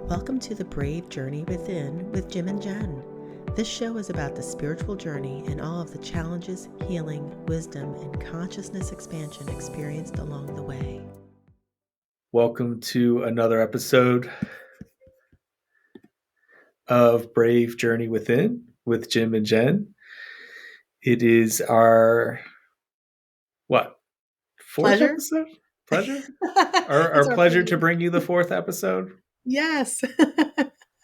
Welcome to the Brave Journey Within with Jim and Jenn. This show is about the spiritual journey and all of the challenges, healing, wisdom, and consciousness expansion experienced along the way. Welcome to another episode of Brave Journey Within with Jim and Jenn. It is our, fourth Pleasure? episode? Pleasure? Our It's our pleasure to pleasure. bring you the fourth episode, Yes.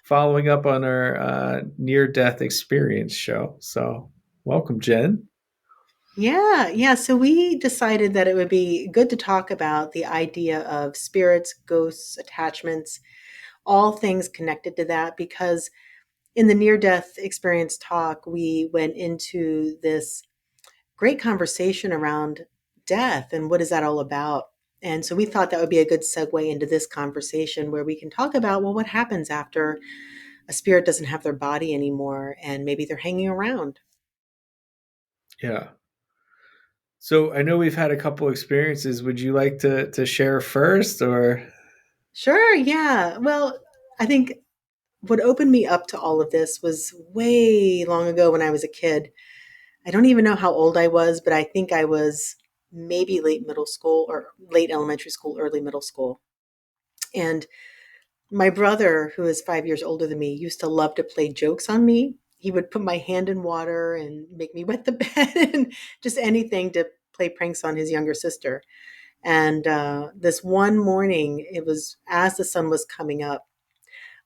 following up on our near-death experience show. So welcome, Jenn. Yeah. So we decided that it would be good to talk about the idea of spirits, ghosts, attachments, all things connected to that, because in the near death experience talk, we went into this great conversation around death and what is that all about. And so we thought that would be a good segue into this conversation where we can talk about, well, what happens after a spirit doesn't have their body anymore and maybe they're hanging around. Yeah. So I know we've had a couple experiences. Would you like to share first, or? Sure, yeah. Well, I think what opened me up to all of this was way long ago when I was a kid. I don't even know how old I was, but I think I was maybe late middle school or late elementary school, early middle school. And my brother, who is 5 years older than me, used to love to play jokes on me. He would put my hand in water and make me wet the bed and just anything to play pranks on his younger sister. And this one morning, it was as the sun was coming up,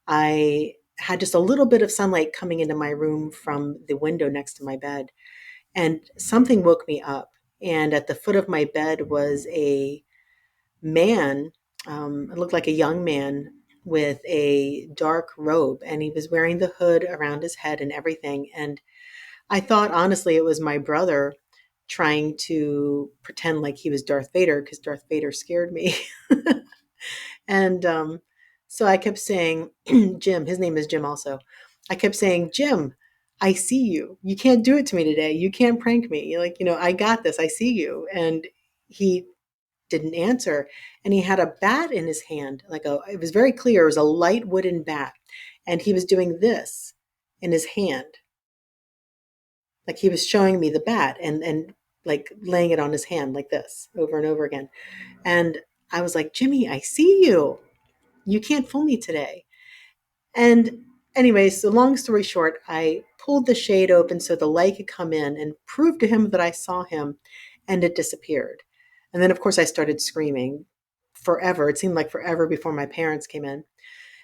I had just a little bit of sunlight coming into my room from the window next to my bed. And something woke me up. And at the foot of my bed was a man. It looked like a young man with a dark robe, and he was wearing the hood around his head and everything. And I thought, honestly, it was my brother trying to pretend like he was Darth Vader because Darth Vader scared me. And so I kept saying, Jim, his name is Jim also. I kept saying, Jim, I see you. You can't do it to me today. You can't prank me. Like, I got this. I see you. And he didn't answer. And he had a bat in his hand, it was very clear, it was a light wooden bat. And he was doing this in his hand. Like he was showing me the bat and like laying it on his hand like this over and over again. And I was like, Jimmy, I see you. You can't fool me today. And anyway, so long story short, I pulled the shade open so the light could come in and prove to him that I saw him, and it disappeared. And then, of course, I started screaming forever. It seemed like forever before my parents came in.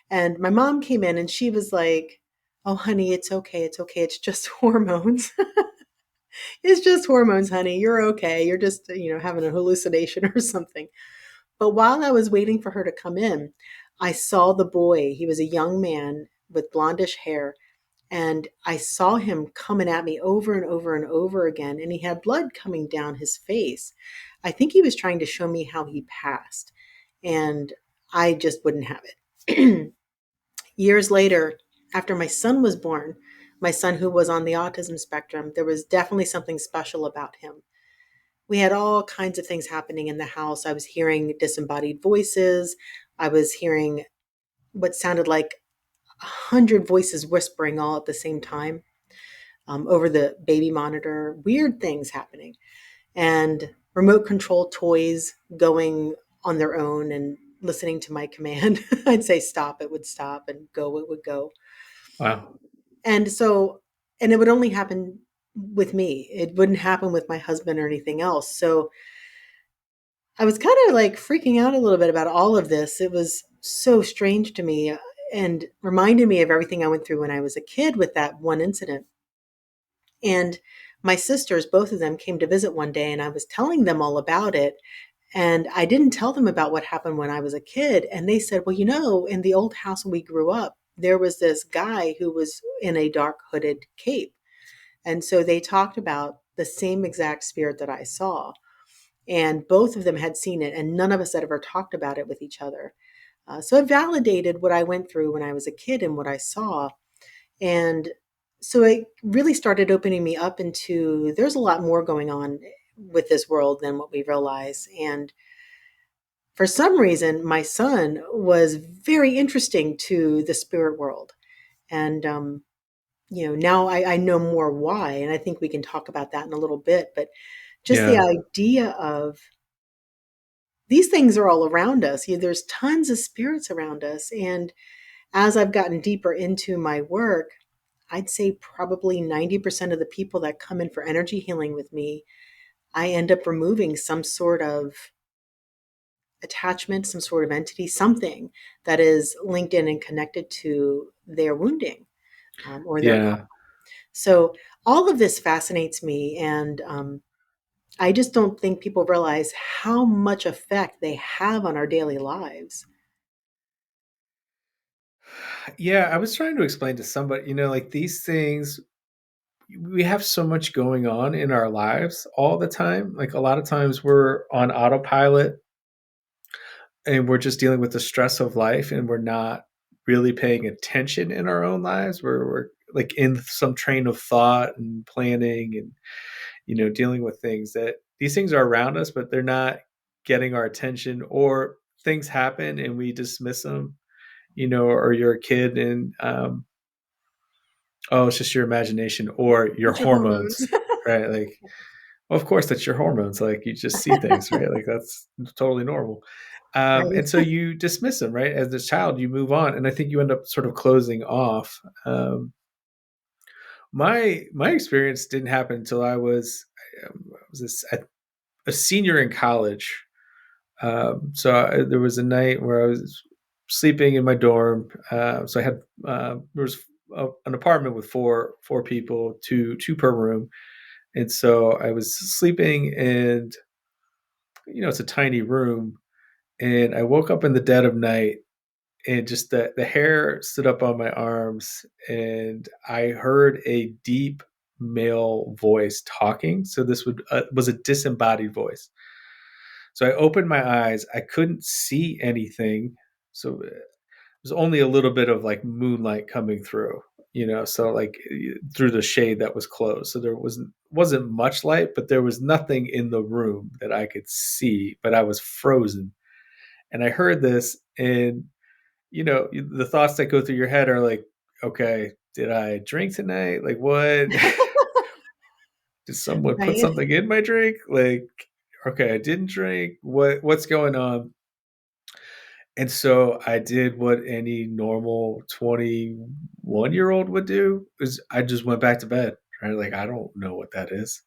And my mom came in and she was like, oh, honey, it's okay. It's okay. It's just hormones. It's just hormones, honey. You're okay. You're just, having a hallucination or something. But while I was waiting for her to come in, I saw the boy. He was a young man with blondish hair. And I saw him coming at me over and over and over again. And he had blood coming down his face. I think he was trying to show me how he passed. And I just wouldn't have it. Years later, after my son was born, my son who was on the autism spectrum, there was definitely something special about him. We had all kinds of things happening in the house. I was hearing disembodied voices. I was hearing what sounded like 100 voices whispering all at the same time over the baby monitor, weird things happening, and remote control toys going on their own and listening to my command. I'd say stop, it would stop, and go, it would go. Wow. And so, and it would only happen with me. It wouldn't happen with my husband or anything else. So I was kind of like freaking out a little bit about all of this. It was so strange to me and reminded me of everything I went through when I was a kid with that one incident. And my sisters, both of them, came to visit one day, and I was telling them all about it. And I didn't tell them about what happened when I was a kid. And they said, well, in the old house when we grew up, there was this guy who was in a dark hooded cape. And so they talked about the same exact spirit that I saw. And both of them had seen it, and none of us had ever talked about it with each other. So it validated what I went through when I was a kid and what I saw. And so it really started opening me up into there's a lot more going on with this world than what we realize. And for some reason, my son was very interesting to the spirit world. And, now I know more why. And I think we can talk about that in a little bit. But just the Yeah. idea of these things are all around us. There's tons of spirits around us. And as I've gotten deeper into my work, I'd say probably 90% of the people that come in for energy healing with me, I end up removing some sort of attachment, some sort of entity, something that is linked in and connected to their wounding, or their karma. Yeah. So all of this fascinates me, and I just don't think people realize how much effect they have on our daily lives. Yeah, I was trying to explain to somebody, like these things, we have so much going on in our lives all the time. Like a lot of times we're on autopilot and we're just dealing with the stress of life and we're not really paying attention in our own lives. We're like in some train of thought and planning and, dealing with things that these things are around us, but they're not getting our attention, or things happen and we dismiss them, or you're a kid and, oh, it's just your imagination or your It's your hormones. hormones, right? Like, well, of course, that's your hormones. Like, you just see things, right? Like, that's totally normal. And so Right. you dismiss them, right? As a child, you move on, and I think you end up sort of closing off. My experience didn't happen until I was a senior in college. There was a night where I was sleeping in my dorm. So I had there was an apartment with four people, two per room, and so I was sleeping, and it's a tiny room, and I woke up in the dead of night, and just the hair stood up on my arms, and I heard a deep male voice talking. So this was a disembodied voice. So I opened my eyes. I couldn't see anything. So was only a little bit of like moonlight coming through, so like through the shade that was closed. So there wasn't much light, but there was nothing in the room that I could see, but I was frozen. And I heard this, and the thoughts that go through your head are like, okay, did I drink tonight? Like, what? Did someone put Right. something in my drink? Like, okay, I didn't drink. What's going on? And so I did what any normal 21-year-old would do, is I just went back to bed, right? Like, I don't know what that is.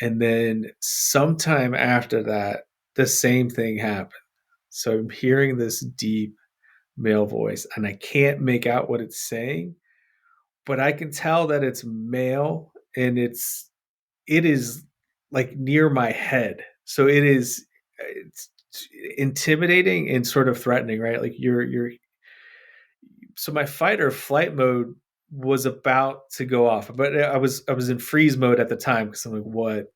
And then sometime after that, the same thing happened. So I'm hearing this deep male voice, and I can't make out what it's saying, but I can tell that it's male, and it is like near my head. So it's intimidating and sort of threatening, right? Like you're so my fight or flight mode was about to go off, but I was in freeze mode at the time because I'm like, what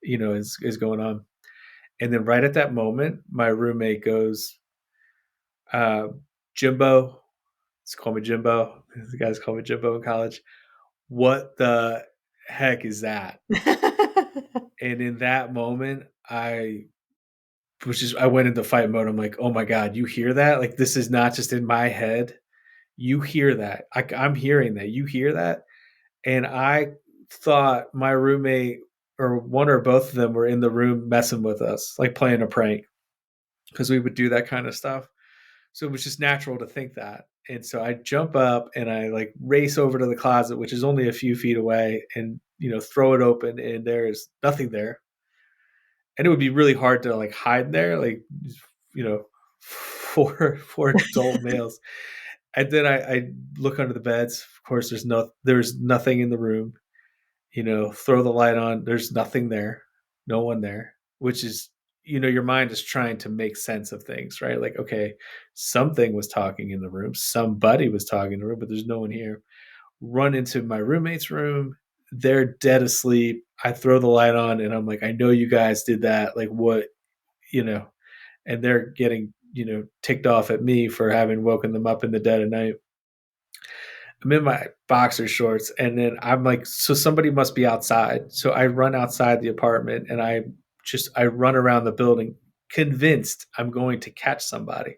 is going on? And then right at that moment, my roommate goes, uh, Jimbo. Let's call me Jimbo. The guys call me Jimbo in college. What the heck is that? And in that moment, I went into fight mode. I'm like, oh my god, you hear that? Like, this is not just in my head. You hear that? I'm hearing that. You hear that? And I thought my roommate or one or both of them were in the room messing with us, like playing a prank, because we would do that kind of stuff. So it was just natural to think that. And so I jump up and I like race over to the closet, which is only a few feet away, and throw it open, and there is nothing there. And it would be really hard to like hide there, like you know, four adult males. And then I look under the beds. Of course, there's nothing in the room. Throw the light on. There's nothing there, no one there. Which is, your mind is trying to make sense of things, right? Like, okay, something was talking in the room, somebody was talking in the room, but there's no one here. Run into my roommate's room. They're dead asleep. I throw the light on, and I'm like, I know you guys did that. Like, what, you know? And they're getting, ticked off at me for having woken them up in the dead of night. I'm in my boxer shorts, and then I'm like, so somebody must be outside. So I run outside the apartment, and I run around the building, convinced I'm going to catch somebody.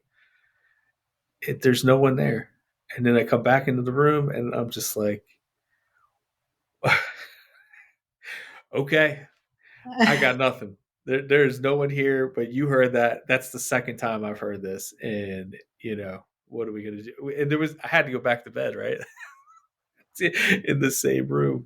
There's no one there. And then I come back into the room and I'm just like, okay, I got nothing. There's no one here, but you heard that. That's the second time I've heard this. And, what are we going to do? And I had to go back to bed, right? In the same room.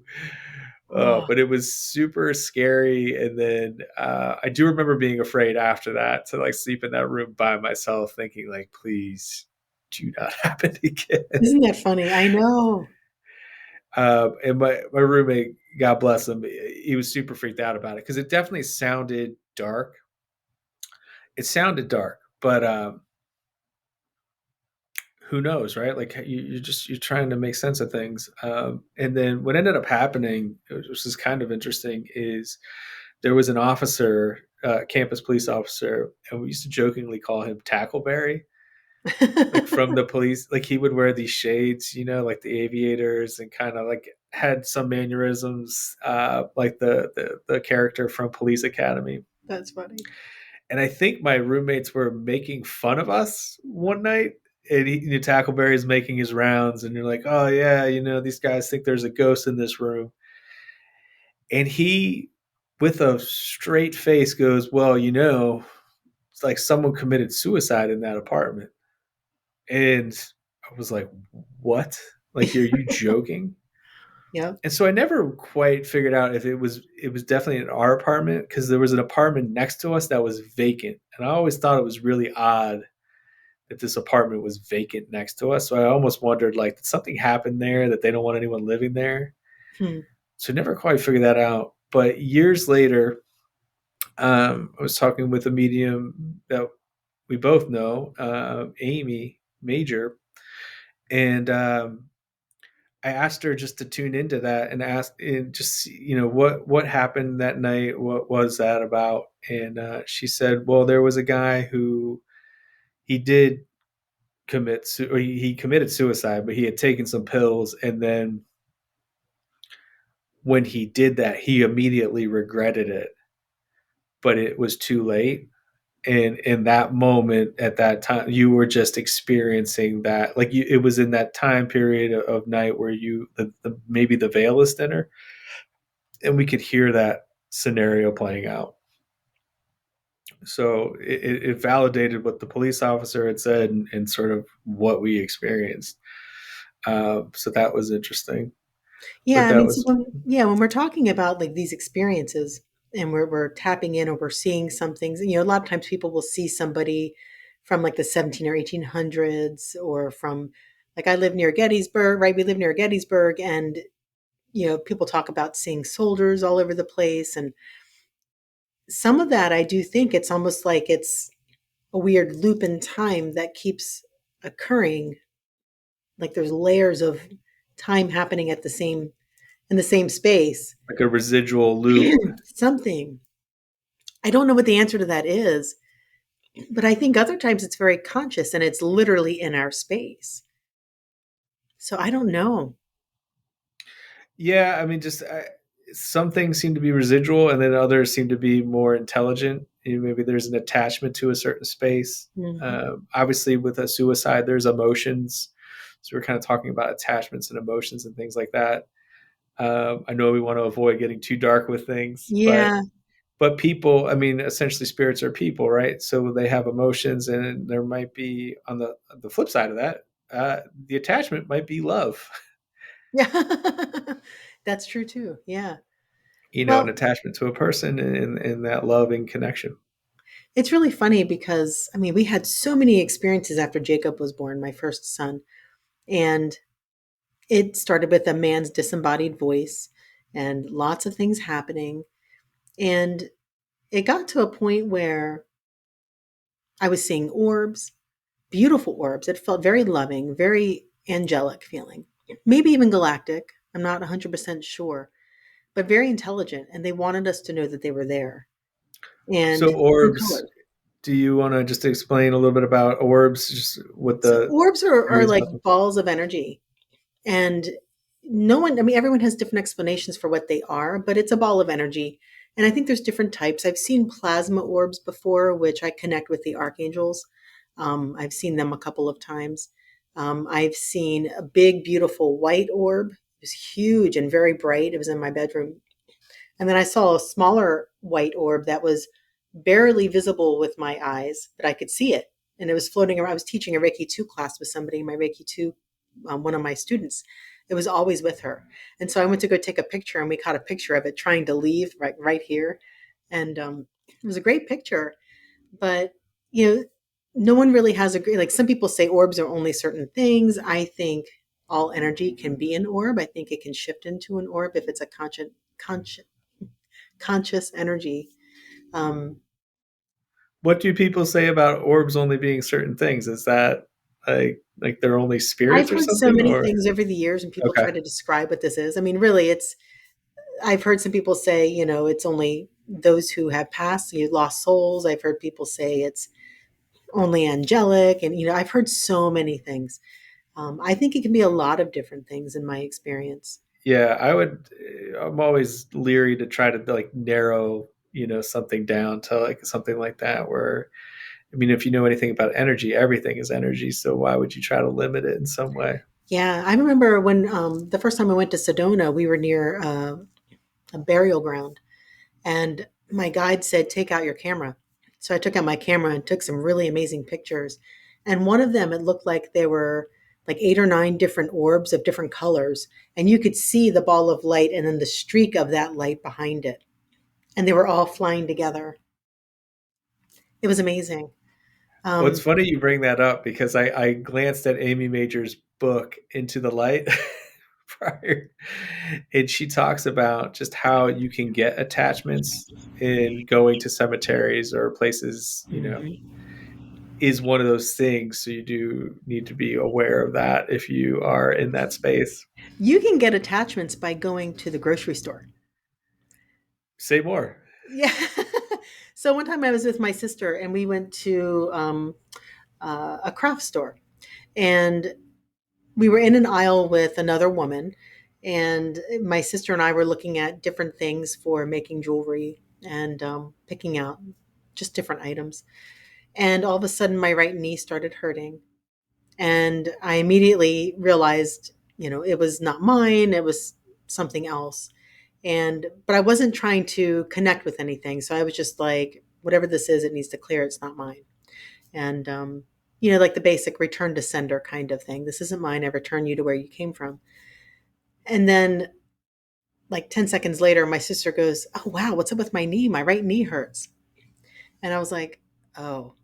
Oh, But it was super scary. And then I do remember being afraid after that to like sleep in that room by myself, thinking like, please do not happen again. isn't that funny? I know. And my roommate, God bless him, he was super freaked out about it because it definitely sounded dark. It sounded dark, but who knows, right? Like you're trying to make sense of things. And then what ended up happening, which is kind of interesting, is there was an officer, campus police officer, and we used to jokingly call him Tackleberry, like from the police. Like he would wear these shades, like the aviators, and kind of like had some mannerisms, like the character from Police Academy. That's funny. And I think my roommates were making fun of us one night. And Tackleberry's making his rounds, and you're like, oh yeah, these guys think there's a ghost in this room. And he, with a straight face, goes, well, it's like someone committed suicide in that apartment. And I was like, what? Like, are you joking? Yep. And so I never quite figured out if it was definitely in our apartment, because there was an apartment next to us that was vacant. And I always thought it was really odd that this apartment was vacant next to us. So I almost wondered, like, did something happen there that they don't want anyone living there? Hmm. So I never quite figured that out. But years later, I was talking with a medium that we both know, Amy Major, and I asked her just to tune into that and ask and just what happened that night, what was that about, and she said, well, there was a guy who he did or he committed suicide, but he had taken some pills, and then when he did that, he immediately regretted it, but it was too late. And in that moment, at that time, you were just experiencing that, like it was in that time period of night where maybe the veil is thinner, and we could hear that scenario playing out. So it validated what the police officer had said, and sort of what we experienced. So that was interesting. But Yeah, I that mean, so was when we're talking about like these experiences and we're tapping in or we're seeing some things, a lot of times people will see somebody from like the 17 or 1800s or from like I live near Gettysburg, right? We live near Gettysburg, and people talk about seeing soldiers all over the place, and some of that I do think it's almost like it's a weird loop in time that keeps occurring. Like there's layers of time happening at the same in the same space. like a residual loop. Something. I don't know what the answer to that is, but I think other times it's very conscious and it's literally in our space. So I don't know. Yeah, I mean, just some things seem to be residual, and then others seem to be more intelligent. Maybe there's an attachment to a certain space. Mhm. Obviously, with a suicide, there's emotions. So we're kind of talking about attachments and emotions and things like that. I know we want to avoid getting too dark with things, but Yeah. people, I mean, essentially, spirits are people, right? So they have emotions, and there might be on the flip side of that, the attachment might be love. Yeah. That's true too. Yeah. An Well, attachment to a person, and that loving connection. it's really funny because I mean, we had so many experiences after Jacob was born, my first son, and it started with a man's disembodied voice and lots of things happening. And it got to a point where I was seeing orbs, beautiful orbs. It felt very loving, very angelic feeling, maybe even galactic. I'm not 100% sure, but very intelligent. And they wanted us to know that they were there and So in orbs, color. do you want to just explain a little bit about orbs, just what So the orbs are theories like about them? balls of energy. And no one, I mean, everyone has different explanations for what they are, but it's a ball of energy. And I think there's different types. I've seen plasma orbs before, which I connect with the archangels. I've seen them a couple of times. I've seen a big, beautiful white orb. It was huge and very bright. It was in my bedroom. And then I saw a smaller white orb that was barely visible with my eyes, but I could see it. And it was floating around. I was teaching a Reiki 2 class with somebody, my Reiki 2, one of my students. It was always with her. And so I went to go take a picture, and we caught a picture of it trying to leave right here. And it was a great picture. But, you know, no one really has a great, like some people say orbs are only certain things. I think all energy can be an orb. I think it can shift into an orb if it's a conscious conscious energy. Um, What do people say about orbs only being certain things? Is that like they're only I've spirits or heard so something? many Or things over the years, and people okay, try to describe what this is. I mean, really, it's. I've heard some people say, it's only those who have passed, you lost souls. I've heard people say it's only angelic, and I've heard so many things. I think it can be a lot of different things in my experience. yeah, I would. I'm always leery to try to like narrow something down to like something like that. Where I mean, if you know anything about energy, everything is energy. So why would you try to limit it in some way? Yeah, I remember when the first time I went to Sedona, we were near a burial ground. And my guide said, take out your camera. So I took out my camera and took some really amazing pictures. And one of them, it looked like there were like 8 or 9 different orbs of different colors. And you could see the ball of light and then the streak of that light behind it. And they were all flying together. It was amazing. Well, it's Um, funny you bring that up because I glanced at Amy Major's book Into the Light prior, and she talks about just how you can get attachments in going to cemeteries or places, mhm. is one of those things. So you do need to be aware of that if you are in that space. You can get attachments by going to the grocery store. Say more. Yeah. So one time I was with my sister and we went to a craft store. And we were in an aisle with another woman, and my sister and I were looking at different things for making jewelry and picking out just different items. And all of a sudden, my right knee started hurting. And I immediately realized, it was not mine, it was something else. But I wasn't trying to connect with anything. So I was just like, whatever this is, it needs to clear. It's not mine. And like the basic return to sender kind of thing. This isn't mine. I return you to where you came from. And then, like 10 seconds later, my sister goes, "Oh, wow, what's up with my knee? My right knee hurts." And I was like, "Oh,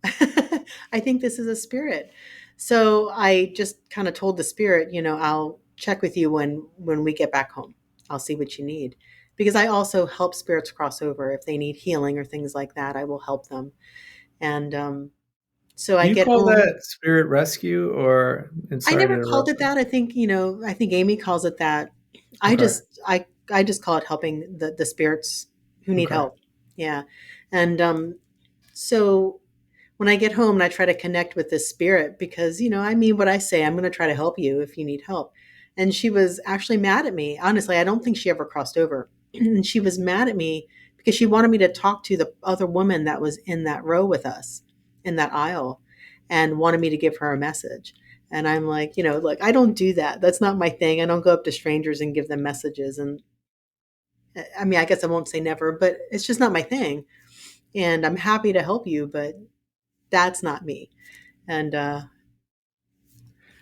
I think this is a spirit." So I just kind of told the spirit, I'll check with you when we get back home. I'll see what you need. Because I also help spirits cross over. If they need healing or things like that, I will help them. And so Do I you get call home. that spirit rescue or? And I sorry to never called interrupt. it that. I think Amy calls it that. I Okay. just I just call it helping the spirits who need Okay. help. Yeah. And so when I get home and I try to connect with this spirit because, I mean what I say, I'm going to try to help you if you need help. And she was actually mad at me. Honestly, I don't think she ever crossed over. And she was mad at me because she wanted me to talk to the other woman that was in that row with us in that aisle and wanted me to give her a message. And I'm like, look, I don't do that. That's not my thing. I don't go up to strangers and give them messages. And I mean, I guess I won't say never, but it's just not my thing. And I'm happy to help you, but that's not me. And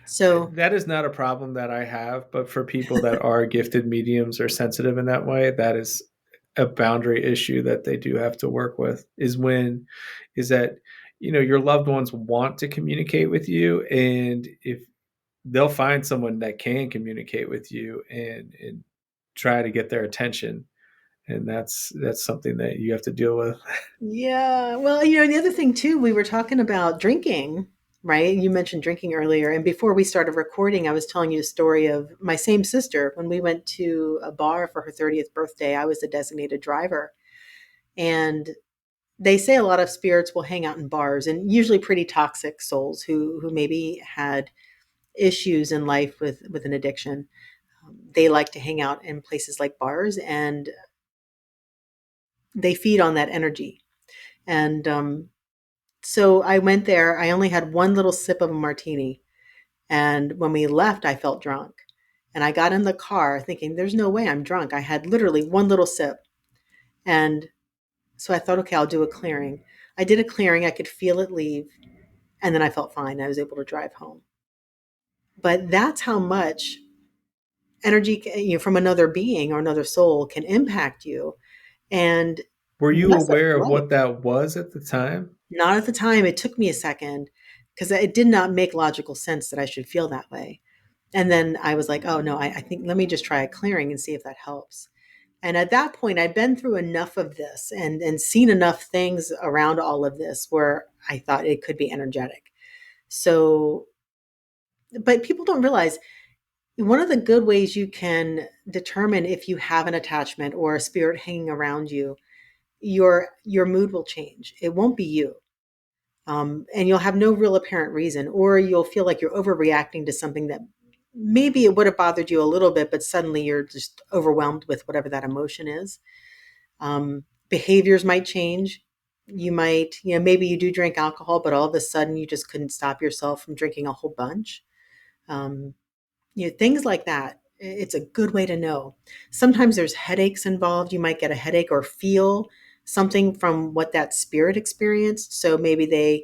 so, That is not a problem that I have, but for people that are gifted mediums or sensitive in that way, that is a boundary issue that they do have to work with. Is that your loved ones want to communicate with you, and if they'll find someone that can communicate with you and try to get their attention, and that's something that you have to deal with. yeah. Well, the other thing too, we were talking about drinking, right? You mentioned drinking earlier. And before we started recording, I was telling you a story of my same sister. When we went to a bar for her 30th birthday, I was the designated driver. And they say a lot of spirits will hang out in bars and usually pretty toxic souls who maybe had issues in life with an addiction. They like to hang out in places like bars, and they feed on that energy. And so I went there. I only had one little sip of a martini. And when we left, I felt drunk. And I got in the car thinking, there's no way I'm drunk. I had literally one little sip. And so I thought, okay, I'll do a clearing. I did a clearing. I could feel it leave. And then I felt fine. I was able to drive home. But that's how much energy, from another being or another soul can impact you and Were you mess up aware your of life. what that was at the time? Not at the time. It took me a second because it did not make logical sense that I should feel that way. And then I was like, oh no, I think let me just try a clearing and see if that helps. And at that point, I'd been through enough of this and seen enough things around all of this where I thought it could be energetic. So, but people don't realize one of the good ways you can determine if you have an attachment or a spirit hanging around you, your mood will change. It won't be you. And you'll have no real apparent reason, or you'll feel like you're overreacting to something that maybe it would have bothered you a little bit, but suddenly you're just overwhelmed with whatever that emotion is. Behaviors might change. You might, maybe you do drink alcohol, but all of a sudden you just couldn't stop yourself from drinking a whole bunch. Um, Things like that. It's a good way to know. Sometimes there's headaches involved. You might get a headache or feel something from what that spirit experienced. So maybe they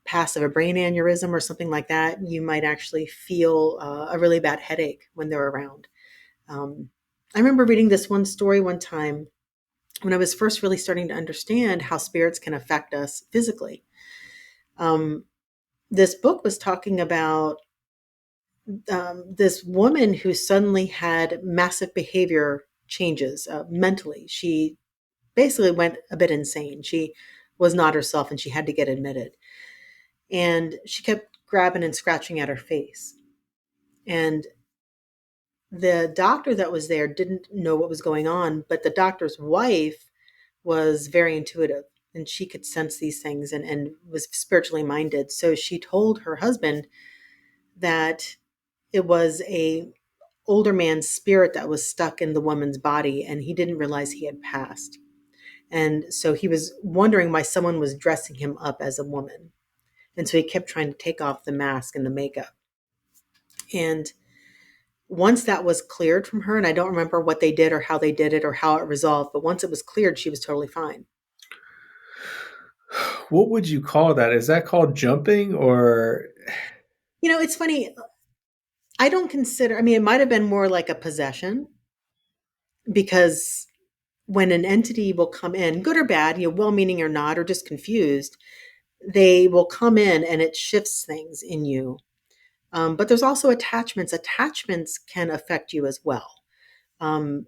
pass of a brain aneurysm or something like that. You might actually feel a really bad headache when they're around. I remember reading this one story one time when I was first really starting to understand how spirits can affect us physically. Um, this book was talking about this woman who suddenly had massive behavior changes mentally. She basically went a bit insane. She was not herself and she had to get admitted. And she kept grabbing and scratching at her face. And the doctor that was there didn't know what was going on, but the doctor's wife was very intuitive and she could sense these things and was spiritually minded. So she told her husband that it was a older man's spirit that was stuck in the woman's body and he didn't realize he had passed. And so he was wondering why someone was dressing him up as a woman. And so he kept trying to take off the mask and the makeup. And once that was cleared from her, and I don't remember what they did or how they did it or how it resolved, but once it was cleared, she was totally fine. What would you call that? Is that called jumping or It's funny. I don't consider, I mean, it might have been more like a possession because when an entity will come in, good or bad, well meaning or not, or just confused, they will come in and it shifts things in you. But there's also attachments. Attachments can affect you as well. Um,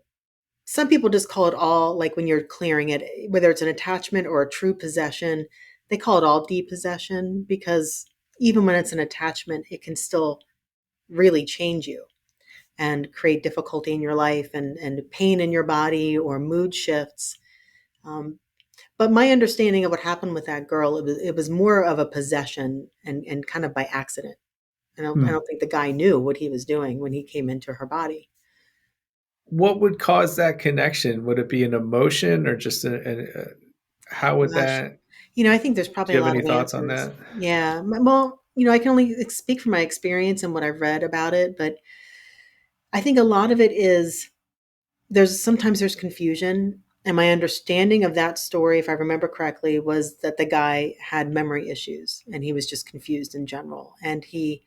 some people just call it all, like when you're clearing it, whether it's an attachment or a true possession, they call it all depossession because even when it's an attachment, it can still really change you and create difficulty in your life and pain in your body or mood shifts. Um, but my understanding of what happened with that girl, it was more of a possession and kind of by accident. I hmm, don't think the guy knew what he was doing when he came into her body. what would cause that connection? Would it be an emotion or just how would Gosh, that? I think there's Do probably you a have lot any of thoughts on answers. that? Yeah. Well, I can only speak from my experience and what I've read about it, but I think a lot of it is there's confusion. And my understanding of that story, if I remember correctly, was that the guy had memory issues and he was just confused in general. And he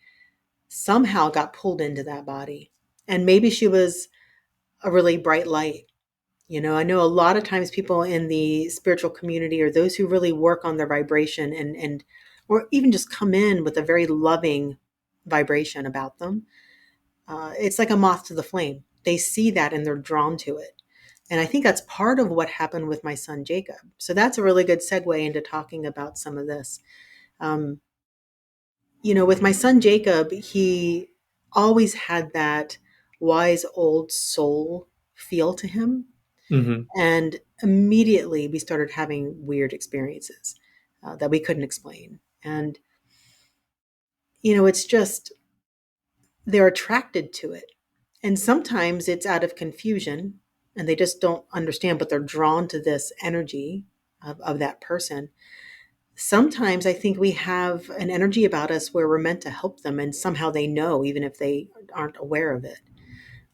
somehow got pulled into that body. And maybe she was a really bright light. I know a lot of times people in the spiritual community or those who really work on their vibration and or even just come in with a very loving vibration about them. It's like a moth to the flame. They see that and they're drawn to it. And I think that's part of what happened with my son Jacob. So that's a really good segue into talking about some of this. Um, with my son Jacob, he always had that wise old soul feel to him. Hmm. And immediately we started having weird experiences that we couldn't explain. And, it's just, they're attracted to it. And sometimes it's out of confusion. and they just don't understand, but they're drawn to this energy of that person. Sometimes I think we have an energy about us where we're meant to help them, and somehow they know, even if they aren't aware of it.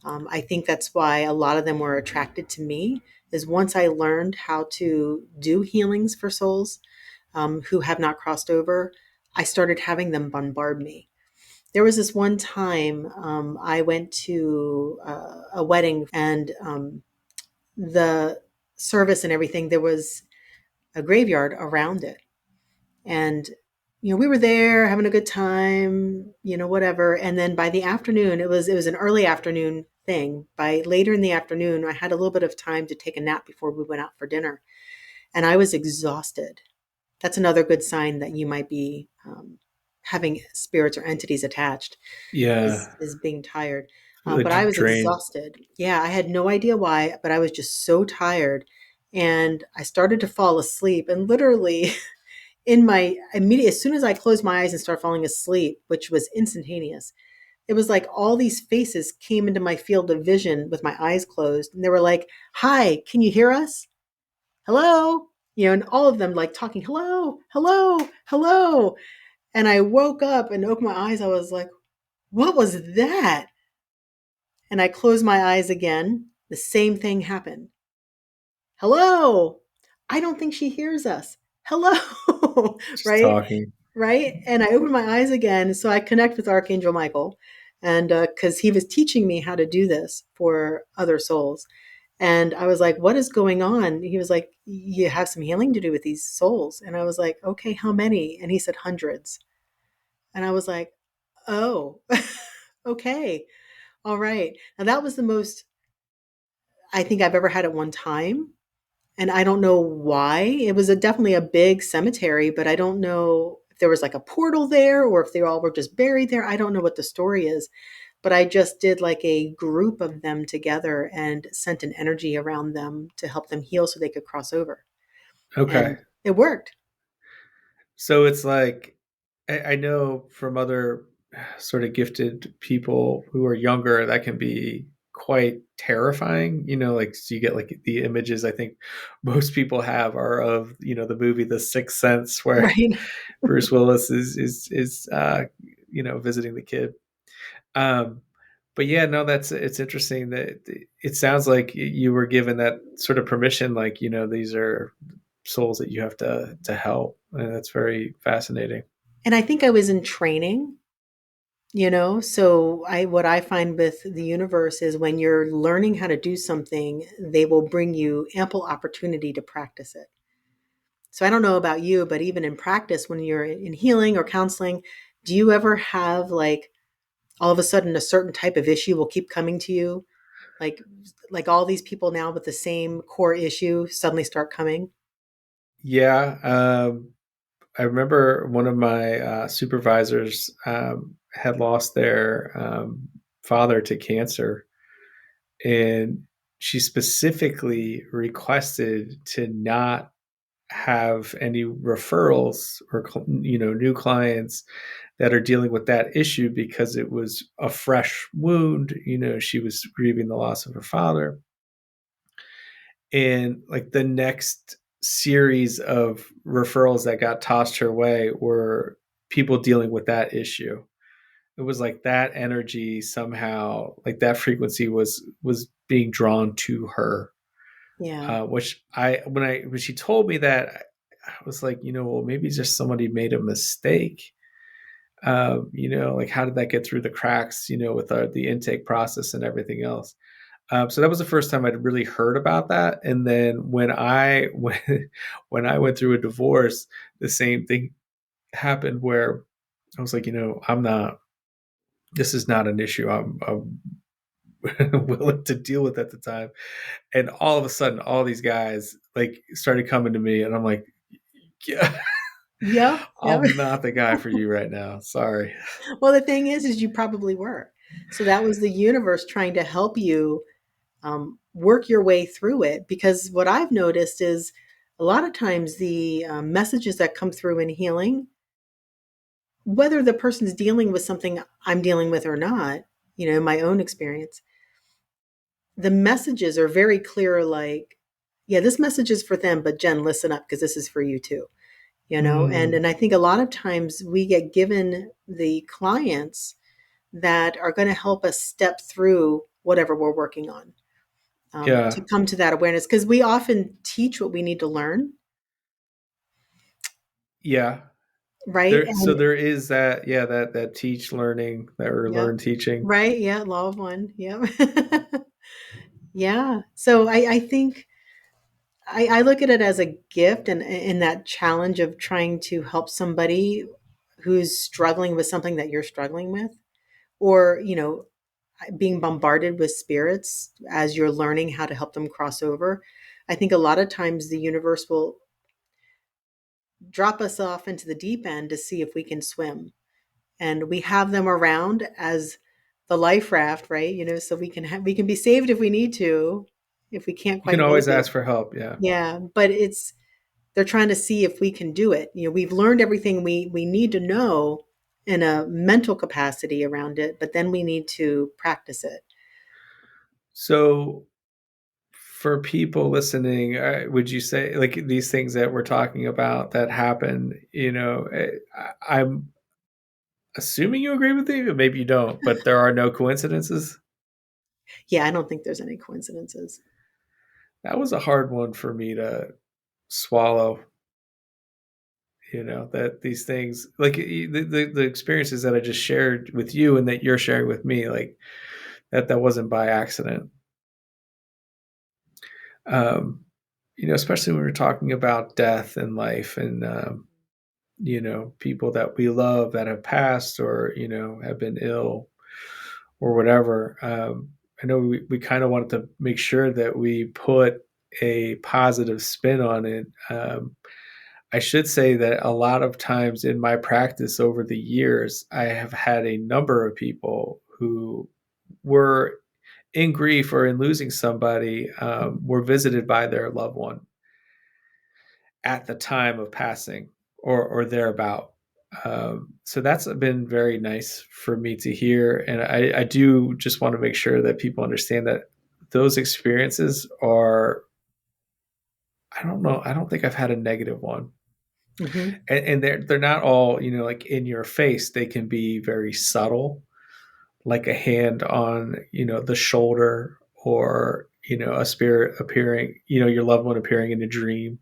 I think that's why a lot of them were attracted to me. Is once I learned how to do healings for souls who have not crossed over, I started having them bombard me. There was this one time I went to a wedding, and the service and everything, there was a graveyard around it. And, we were there having a good time, whatever. And then by the afternoon, it was an early afternoon thing. By later in the afternoon, I had a little bit of time to take a nap before we went out for dinner. And I was exhausted. That's another good sign that you might be having spirits or entities attached, Yeah. is being tired. Really But I was drained. exhausted. Yeah, I had no idea why, but I was just so tired. And I started to fall asleep. And literally, in my immediate, as soon as I closed my eyes and started falling asleep, which was instantaneous, it was like all these faces came into my field of vision with my eyes closed. And they were like, "Hi, can you hear us? Hello?" And all of them like talking, "Hello, hello, hello." And I woke up and opened my eyes. I was like, "What was that?" And I closed my eyes again. The same thing happened. "Hello." I don't think she hears us. "Hello." Just Right? talking. Right? And I opened my eyes again. So I connect with Archangel Michael. And because he was teaching me how to do this for other souls. And I was like, "What is going on?" He was like, "You have some healing to do with these souls." And I was like, "Okay, how many?" And he said, "Hundreds." And I was like, "Oh, okay. All right." Now that was the most I think I've ever had at one time. And I don't know why. It was definitely a big cemetery, but I don't know if there was like a portal there or if they all were just buried there. I don't know what the story is. But I just did like a group of them together and sent an energy around them to help them heal so they could cross over. Okay. And it worked. So it's like I know from other sort of gifted people who are younger that can be quite terrifying. Like so you get like the images I think most people have are of the movie The Sixth Sense where Right. Bruce Willis is visiting the kid. Um, but yeah, no, it's interesting that it sounds like you were given that sort of permission. Like these are souls that you have to help, and that's very fascinating. And I think I was in training, so I what I find with the universe is when you're learning how to do something, they will bring you ample opportunity to practice it. So I don't know about you, but even in practice, when you're in healing or counseling, do you ever have like all of a sudden a certain type of issue will keep coming to you? Like like all these people now with the same core issue suddenly start coming? Yeah, I remember one of my supervisors had lost their father to cancer, and she specifically requested to not have any referrals or new clients that are dealing with that issue because it was a fresh wound. She was grieving the loss of her father, and like the next series of referrals that got tossed her way were people dealing with that issue. It was like that energy somehow, like that frequency was being drawn to her. Yeah. Which when she told me that, I was like, well, maybe just somebody made a mistake. Like how did that get through the cracks? With the intake process and everything else. So that was the first time I'd really heard about that. And then when I went through a divorce, the same thing happened where I was like, I'm not. This is not an issue I'm willing to deal with at the time. And all of a sudden, all these guys like started coming to me, and I'm like, yeah, Yep. Yep. I'm not the guy for you right now. Sorry. Well, the thing is you probably were. So that was the universe trying to help you work your way through it. Because what I've noticed is a lot of times the messages that come through in healing, whether the person's dealing with something I'm dealing with or not, in my own experience, the messages are very clear, like, yeah, this message is for them, but Jen, listen up because this is for you too. And Mm, I think a lot of times we get given the clients that are going to help us step through whatever we're working on, to yeah, come to that awareness, because we often teach what we need to learn, yeah. right? There, so And there is that, yeah, that teach learning, that or yeah, learn teaching. right, yeah, law of one, yeah. Yeah, so I think I look at it as a gift, and in that challenge of trying to help somebody who's struggling with something that you're struggling with, or being bombarded with spirits as you're learning how to help them cross over. I think a lot of times the universe will drop us off into the deep end to see if we can swim. And we have them around as the life raft, right? So we can be saved if we need to, if we can't You can quite make always it. ask for help. Yeah. Yeah, but they're trying to see if we can do it. We've learned everything we need to know in a mental capacity around it, but then we need to practice it. So for people listening, would you say like these things that we're talking about that happen? I'm assuming you agree with me, but maybe you don't. But there are no coincidences. Yeah, I don't think there's any coincidences. That was a hard one for me to swallow. That these things, like the experiences that I just shared with you and that you're sharing with me, like that wasn't by accident. Um, especially when we're talking about death and life and people that we love that have passed or have been ill or whatever. I know we kind of wanted to make sure that we put a positive spin on it. I should say that a lot of times in my practice over the years, I have had a number of people who were in grief or in losing somebody, were visited by their loved one at the time of passing or thereabout. So that's been very nice for me to hear. And I do just want to make sure that people understand that those experiences are, I don't know, I don't think I've had a negative one. Hmm. And they're not all, like in your face. They can be very subtle, like a hand on, the shoulder, or, a spirit appearing, your loved one appearing in a dream,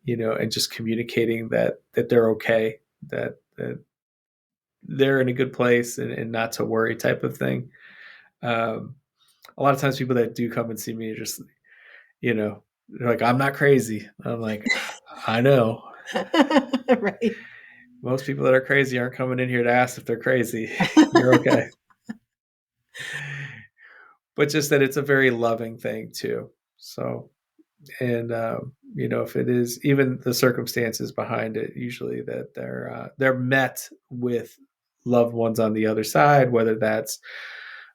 and just communicating that they're okay, that they're in a good place, and not to worry type of thing. Um, a lot of times people that do come and see me are just, they're like, I'm not crazy. I'm like, I know. Right. Most people that are crazy aren't coming in here to ask if they're crazy. You're okay. But just that it's a very loving thing too. So, and if it is even the circumstances behind it, usually that they're met with loved ones on the other side, whether that's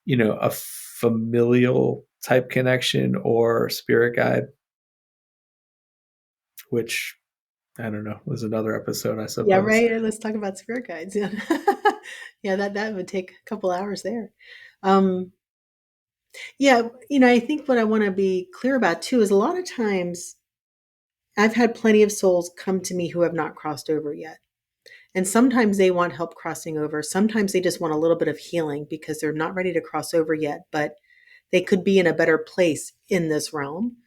a familial type connection or spirit guide, which I don't know was another episode, I Yeah, suppose. right. Let's talk about spirit guides. Yeah. Yeah, that would take a couple hours there. Um, yeah, I think what I want to be clear about too is a lot of times I've had plenty of souls come to me who have not crossed over yet. And sometimes they want help crossing over. Sometimes they just want a little bit of healing because they're not ready to cross over yet, but they could be in a better place in this realm.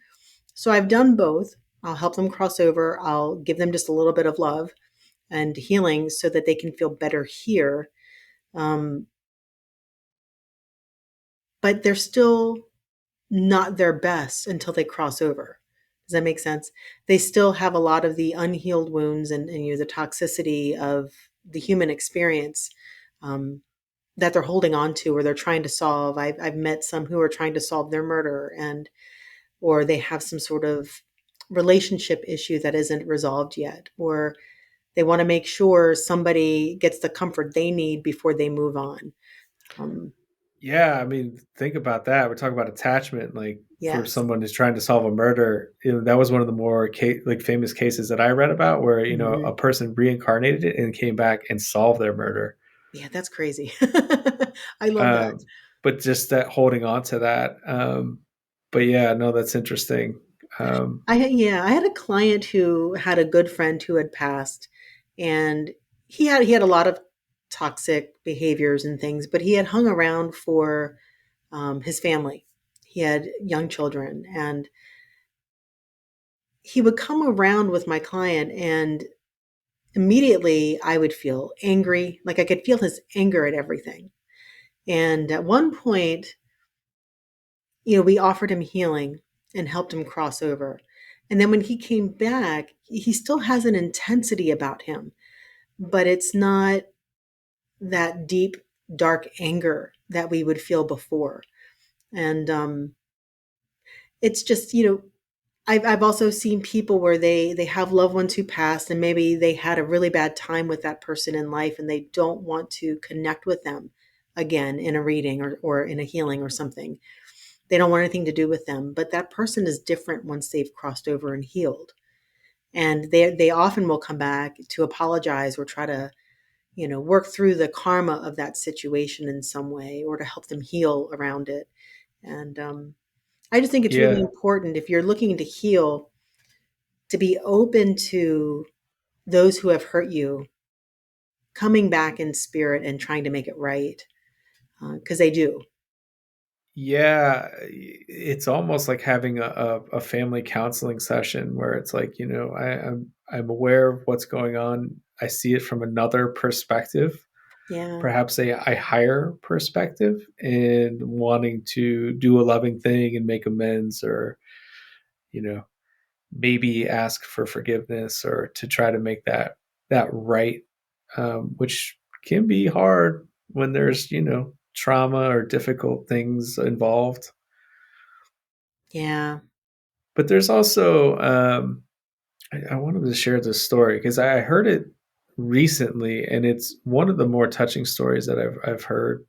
So I've done both. I'll help them cross over. I'll give them just a little bit of love and healing so that they can feel better here. Um, but they're still not their best until they cross over. Does that make sense? They still have a lot of the unhealed wounds and the toxicity of the human experience, um, that they're holding on to or they're trying to solve. I've met some who are trying to solve their murder, and or they have some sort of relationship issue that isn't resolved yet, or they want to make sure somebody gets the comfort they need before they move on. Um, Yeah, I mean, think about that. We're talking about attachment. Like for yes. someone who's trying to solve a murder, that was one of the more like famous cases that I read about, where a Mhm. person reincarnated it and came back and solved their murder. Yeah, that's crazy. I love that. Um, but just that holding on to that. But yeah, no, that's interesting. Um, I had a client who had a good friend who had passed, and he had a lot of toxic behaviors and things, but he had hung around for his family. He had young children, and he would come around with my client, and immediately I would feel angry, like I could feel his anger at everything. And at one point, we offered him healing and helped him cross over. And then when he came back, he still has an intensity about him, but it's not that deep, dark anger that we would feel before. And it's just, I've also seen people where they have loved ones who passed, and maybe they had a really bad time with that person in life and they don't want to connect with them again in a reading or in a healing or something. They don't want anything to do with them, but that person is different once they've crossed over and healed. And they often will come back to apologize or try to, work through the karma of that situation in some way or to help them heal around it. And I just think it's really yeah, important if you're looking to heal to be open to those who have hurt you coming back in spirit and trying to make it right, because they do. yeah, it's almost like having a family counseling session where it's like, I'm aware of what's going on. I see it from another perspective, Yeah. perhaps a higher perspective, and wanting to do a loving thing and make amends, or you know maybe ask for forgiveness, or to try to make that right, which can be hard when there's trauma or difficult things involved. Yeah. But there's also I wanted to share this story because I heard it recently, and it's one of the more touching stories that I've heard.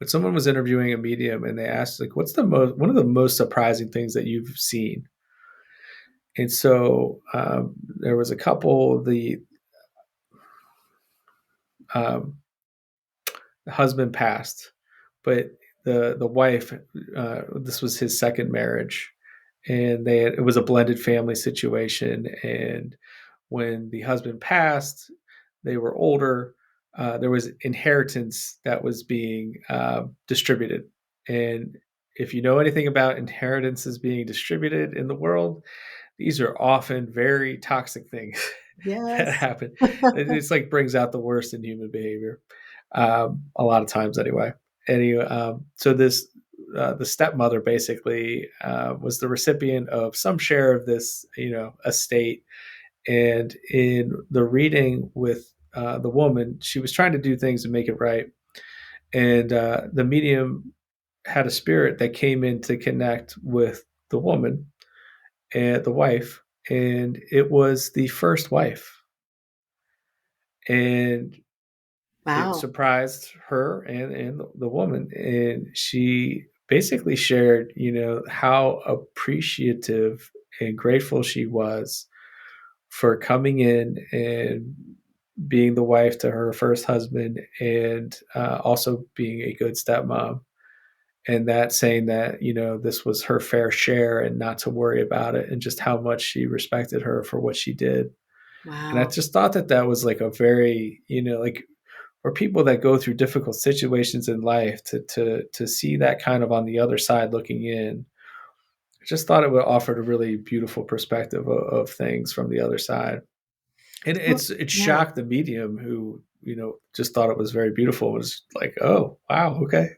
But someone was interviewing a medium, and they asked, like, what's the most one of the most surprising things that you've seen? And so there was a couple. Um, the husband passed, but the wife, this was his second marriage, and it was a blended family situation. And when the husband passed, they were older. There was inheritance that was being distributed, and if you know anything about inheritances being distributed in the world, these are often very toxic things that Yes. happen. It's like brings out the worst in human behavior, a lot of times anyway. Anyway, so the stepmother basically was the recipient of some share of this, estate. And in the reading with the woman, she was trying to do things to make it right. And the medium had a spirit that came in to connect with the woman and the wife, and it was the first wife, and it Wow. surprised her and the woman, and she basically shared, how appreciative and grateful she was for coming in and being the wife to her first husband, and also being a good stepmom, and that saying that this was her fair share and not to worry about it, and just how much she respected her for what she did. And I Wow. just thought that that was like a very, like, for people that go through difficult situations in life, to see that kind of on the other side looking in. I just thought it would offer a really beautiful perspective of things from the other side. And Well, it yeah. shocked the medium, who just thought it was very beautiful. It was like, oh wow, okay.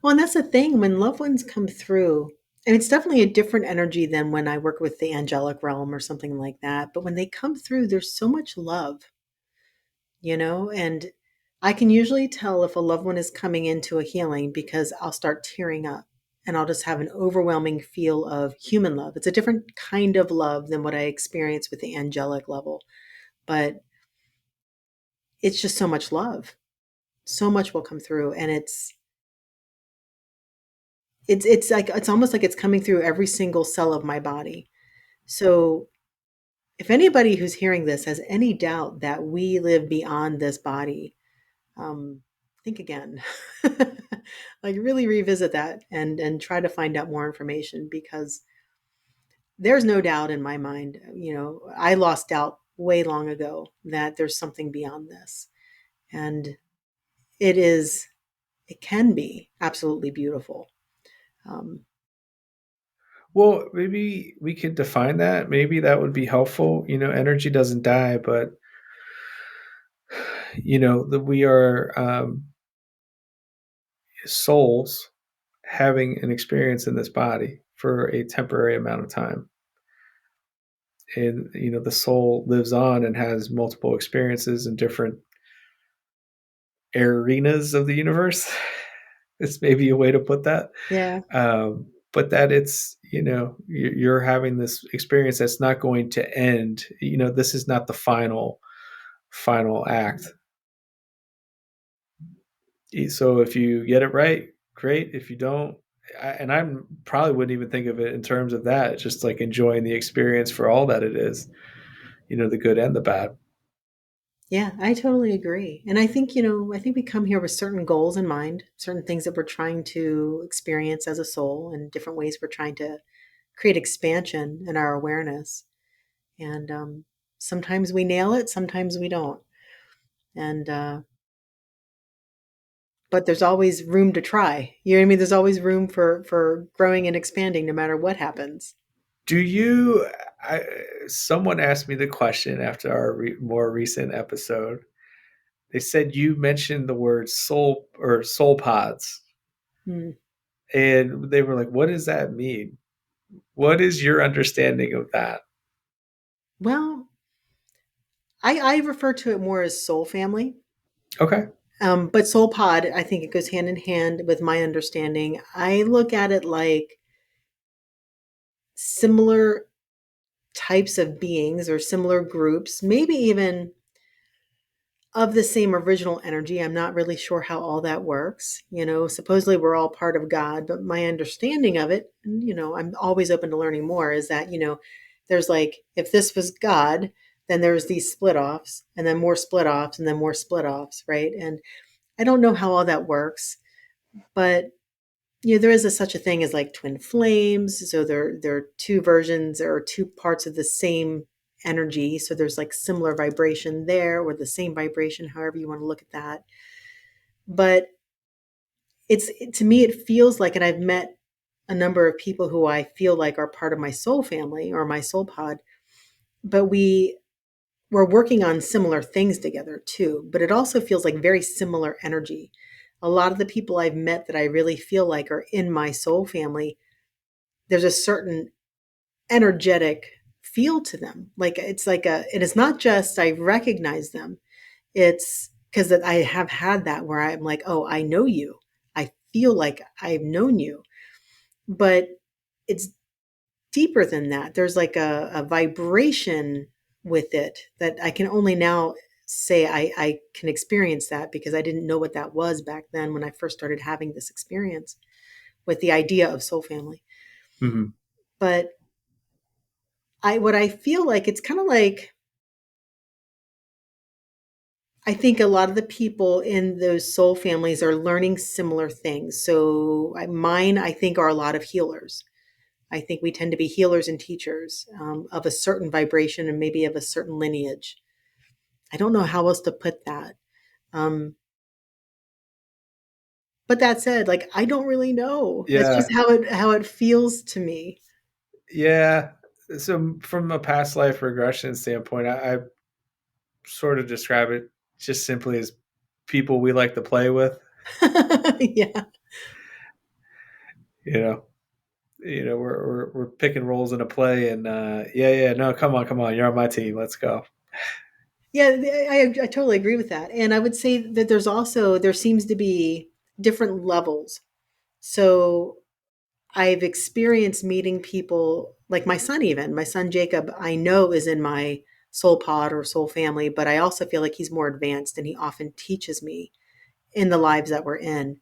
Well, and that's the thing when loved ones come through, and it's definitely a different energy than when I work with the angelic realm or something like that. But when they come through, there's so much love, and I can usually tell if a loved one is coming into a healing because I'll start tearing up and I'll just have an overwhelming feel of human love. It's a different kind of love than what I experience with the angelic level, but it's just so much love. So much will come through, and it's like it's almost like it's coming through every single cell of my body. So if anybody who's hearing this has any doubt that we live beyond this body, um, think again. Like really revisit that and try to find out more information because there's no doubt in my mind, I lost doubt way long ago that there's something beyond this. And it is, it can be absolutely beautiful. Um, Well, maybe we could define that. Maybe that would be helpful. Energy doesn't die, but that we are souls having an experience in this body for a temporary amount of time. And the soul lives on and has multiple experiences in different arenas of the universe. It's maybe a way to put that. yeah. But that it's you're having this experience that's not going to end. This is not the final act. So if you get it right, great. If you don't, and I probably wouldn't even think of it in terms of that, just like enjoying the experience for all that it is, the good and the bad. Yeah, I totally agree. And I think we come here with certain goals in mind, certain things that we're trying to experience as a soul, and different ways we're trying to create expansion in our awareness. And sometimes we nail it, sometimes we don't. And but there's always room to try. You know what I mean? There's always room for growing and expanding, no matter what happens. Do you? I, Someone asked me the question after our more recent episode. They said you mentioned the word soul or soul pods, Hmm. and they were like, "What does that mean? What is your understanding of that?" Well, I refer to it more as soul family. Okay. But soul pod, I think it goes hand in hand with my understanding. I look at it like similar types of beings or similar groups, maybe even of the same original energy. I'm not really sure how all that works. Supposedly we're all part of God, but my understanding of it, and, I'm always open to learning more, is that, there's like, if this was God, then there's these split offs, and then more split offs, and then more split offs, right? And I don't know how all that works, but there is such a thing as like twin flames. So there are two versions or two parts of the same energy. So there's like similar vibration there, or the same vibration, however you want to look at that. But to me, it feels like, and I've met a number of people who I feel like are part of my soul family or my soul pod, but we're working on similar things together too. But it also feels like very similar energy. A lot of the people I've met that I really feel like are in my soul family, there's a certain energetic feel to them. Like it's like it is not just I recognize them. It's because I have had that where I'm like, oh, I know you. I feel like I've known you. But it's deeper than that. There's like a vibration with it that I can only now say I can experience that because I didn't know what that was back then when I first started having this experience with the idea of soul family. Hmm. But what I feel like, it's kind of like, I think a lot of the people in those soul families are learning similar things. So mine, I think, are a lot of healers. I think we tend to be healers and teachers of a certain vibration and maybe of a certain lineage. I don't know how else to put that. Um, but that said, like I don't really know. That's just Yeah. how it feels to me. Yeah. So from a past life regression standpoint, I sort of describe it just simply as people we like to play with. Yeah. You know, we're picking roles in a play, and yeah, no, come on, you're on my team. Let's go. Yeah, I totally agree with that. And I would say that there seems to be different levels. So I've experienced meeting people like my son Jacob, I know is in my soul pod or soul family, but I also feel like he's more advanced and he often teaches me in the lives that we're in.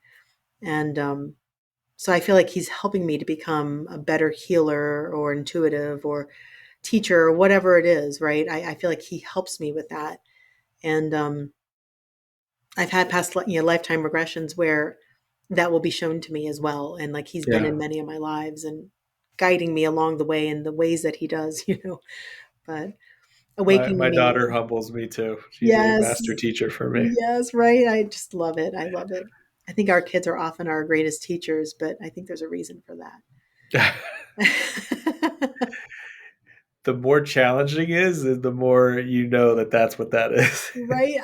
And so I feel like he's helping me to become a better healer or intuitive or teacher or whatever it is, right? I feel like he helps me with that. And I've had past lifetime regressions where that will be shown to me as well, and like he's been Yeah. in many of my lives and guiding me along the way in the ways that he does, but My awakening me. daughter humbles me too. She's a Yes, master teacher for me. yes, right. I just love it. I love it. I think our kids are often our greatest teachers, but I think there's a reason for that. The more challenging is, the more you know that that's what that is. Right?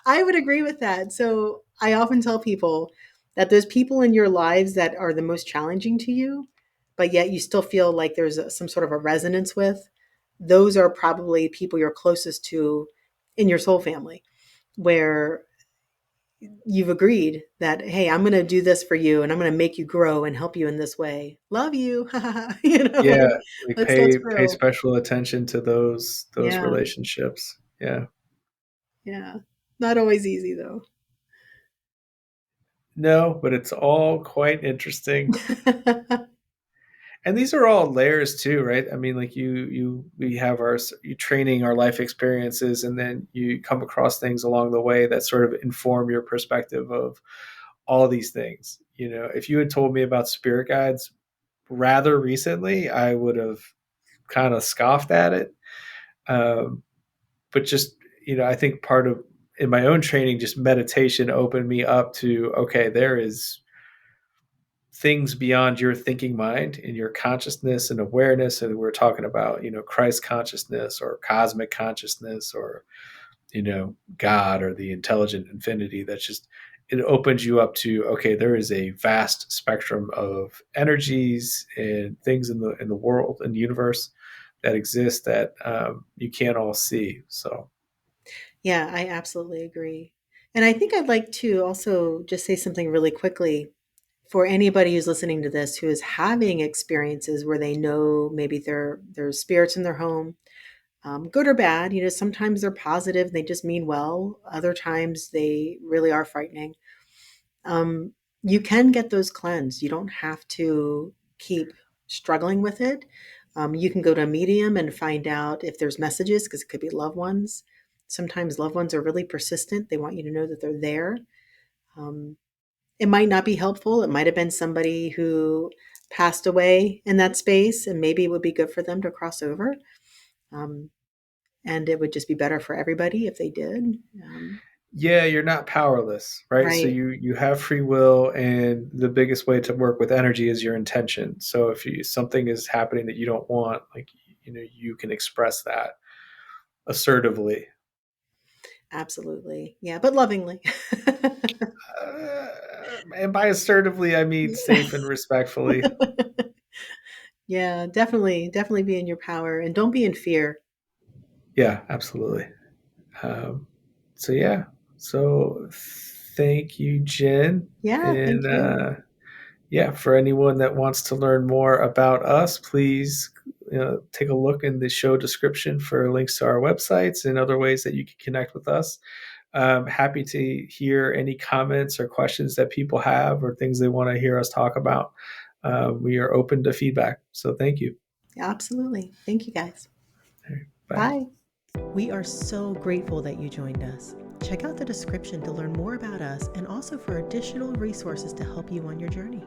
I would agree with that. So I often tell people that there's people in your lives that are the most challenging to you, but yet you still feel like there's some sort of a resonance with. Those are probably people you're closest to in your soul family, where you've agreed that, hey, I'm going to do this for you and I'm going to make you grow and help you in this way. Love you. Yeah, Like, like let's pay grow. special attention to those Yeah. relationships. Yeah. Yeah. Not always easy though. No, but it's all quite interesting. And these are all layers too, right? I mean, like we have our you training, our life experiences, and then you come across things along the way that sort of inform your perspective of all these things. If you had told me about spirit guides rather recently, I would have kind of scoffed at it. Um, but just, I think part of in my own training, just meditation opened me up to, okay, there is things beyond your thinking mind and your consciousness and awareness. And we're talking about, Christ consciousness or cosmic consciousness or, God or the intelligent infinity. That's just, it opens you up to, okay, there is a vast spectrum of energies and things in the world and the universe that exist that you can't all see. So Yeah, I absolutely agree. And I think I'd like to also just say something really quickly for anybody who's listening to this who is having experiences where they know maybe there's spirits in their home, good or bad. Sometimes they're positive, they just mean well. Other times they really are frightening. Um, you can get those cleansed. You don't have to keep struggling with it. You can go to a medium and find out if there's messages because it could be loved ones. Sometimes loved ones are really persistent. They want you to know that they're there. Um, it might not be helpful. It might have been somebody who passed away in that space, and maybe it would be good for them to cross over. Um, and it would just be better for everybody if they did. yeah, you're not powerless, right? So Right. you have free will, and the biggest way to work with energy is your intention. So if something is happening that you don't want, like, you can express that assertively. Absolutely. Yeah, but lovingly. uh, and by assertively I mean safe and respectfully. Yeah, definitely, definitely be in your power and don't be in fear. Yeah, absolutely. um, so yeah, so thank you, Jen. Yeah, And thank you. yeah, for anyone that wants to learn more about us, please take a look in the show description for links to our websites and other ways that you can connect with us. Happy to hear any comments or questions that people have or things they want to hear us talk about. We are open to feedback. So thank you. Absolutely. Thank you guys. Bye. Bye. We are so grateful that you joined us. Check out the description to learn more about us and also for additional resources to help you on your journey.